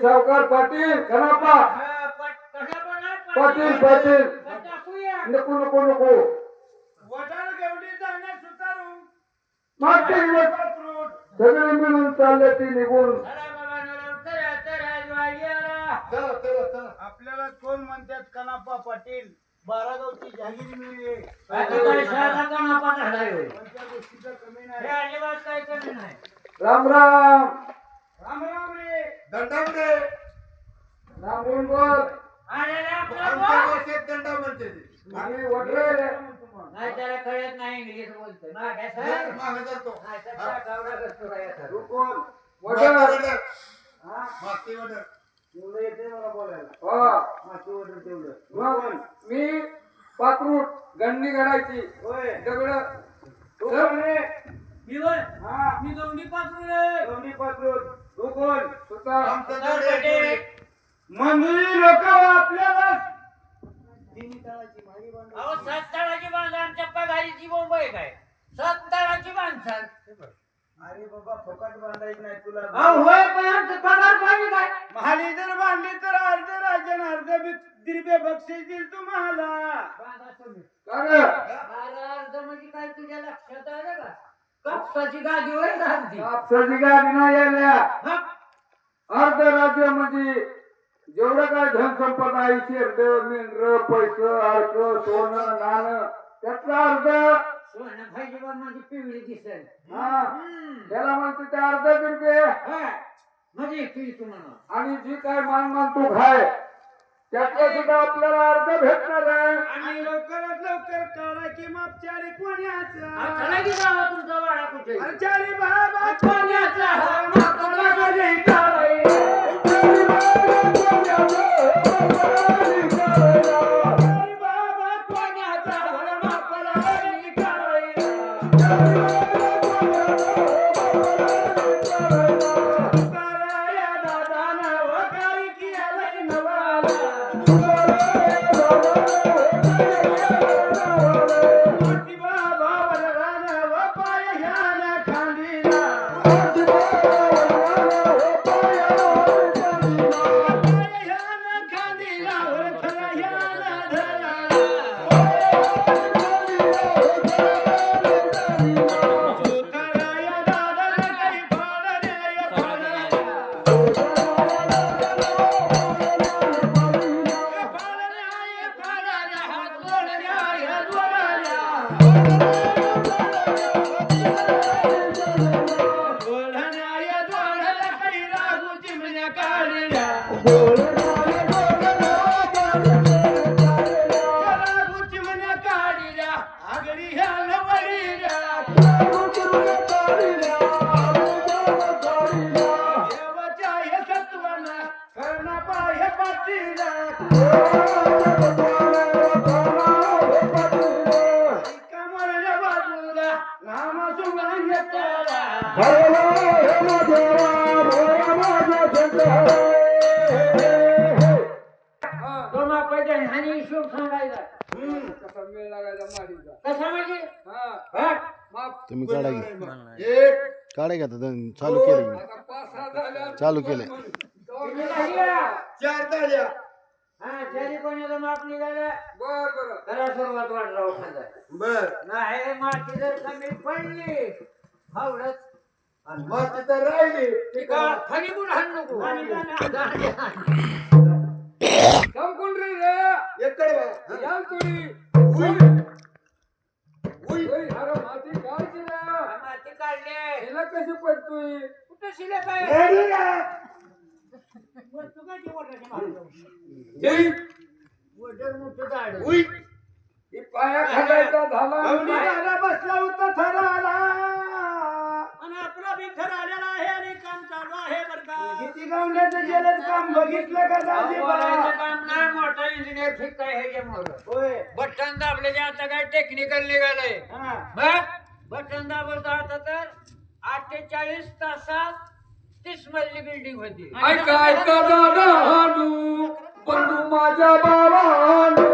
सावकार पाटील खरापा पाटील पाटील नको नको नको सगळे मिळून चालले ती निघून. आपल्याला कोण म्हणतात कनापा पाटील 12 गावची जहागीर मिळली. गोष्टीचा कमी नाही. राम राम राम राम रे दंडाम रे राम बोल बोल आमच्या भाषेत दंडा म्हणते ते. आम्ही वडरे नाही त्याला कळत नाही इंग्लिश बोलतो ना काय सर मागे जातो. कोण वडर वडर वडर. हा माती वडर. मुलं येते मला बोलायला. हा. माती वगैरे तेवढं. मग मी पात्रूट गंडी घडायची होय. दगड तू कोण रे? मी बोल हा. मी दोन्ही पासून रे दोन्ही पात्रोट. तू कोण? सुतार आमचं जोडे. मंजुरी लोक आपल्याला तिन्ही तळाची माळी बांधून. अहो 7 तळाची माणसं आमच्या पगारीची मुंबई काय 7 तळाची माणसं अरे बाबा फुकट बांधायची नाही तुला. अहो होय पण आमचं पगार पाहिजे काय महाली जर बांधली तर अर्ध राज्यानं अर्ध दिरबे बक्षीस देईल तुम्हाला. बांधा तुम्ही कर अर्ध म्हणजे काय तुझ्या लक्षात आलं का कापसाची गादी वर घालती कापसाची गाडी नाही आल्या अर्ध राज्य म्हणजे जेवढं काय धन संपदा आहे शेरड मेंढर पैसे अर्क सोनं नाणं त्यातला अर्ध सोनं पाहिजे बा माझी पिवळी दिसेल हा त्याला म्हणते ते अर्ध रुपये म्हणजे तुझी तुम्हाला आणि जी काय मान तू खाय त्यातलं सुद्धा आपल्याला अर्ध भेटणार आहे. आणि लवकरात लवकर काढा की माप चारी कोण्याचा. चला की जावा तुमचा वाडा कुठे अरे चारी बाबा कोण्याचा माप कोणाला कधी काढाय. चारी बाबा कोण्याचा मापाला कधी काढाय. कराया दादानं वकारी केलंय नवाला. मोठी बाबा वररानं व पाय ह्यानं खांदीला. पाय ह्यानं खांदीला वर थरा ह्यानं धराला. आम्हा सोडून घेतला. हरला हे माझ्या भोळा माझा शंकर. तो मापाच्या ह्याने हिशोब सांगायचा. कसा मेळ लागायचा मारीचा. कसा म्हणजे हा. माप. तुम्ही काढा की एक काढा की आता चालू केलं की. आता 5-6 झाल्या. चालू केलंय. किती झाल्या? 4 ताल्या. हा जरी कोणाला माप निघालं बर. त्याला सुरुवात वाटला बर नाही माती जर कमी पडली हावडच मग तिथं राहिली ती का खाली पण हाण नको संपून रे रे. इकडे बघ. याल तुडी. उई. ओय, अरे माती काय केलं? माती काढले हिला कशी पडतोय? कुठं शिले काय रेडी ना? तू काय ते वडिलांच्या मागे जाऊ? उई, वडील मोठं झाड उई. ही पाया खालायचा झाला. अवनी दादा बसला होता थराला. आणि आपला बी घर आलेला आहे आणि काम चालू आहे बरं का किती गावण्याचं जलद काम बघितलं का दाजीबा? बोलायचं काम नाही मोठा इंजिनियर फिक्स आहे ह्याच्यामुळं होय. बटन दाबले की आता काय टेक्निकल निघालंय हा. बटन दाबत आता तर 48 तासात 30 मजली बिल्डिंग होती ऐका दादा हानू बंधू माझ्या बाबानू.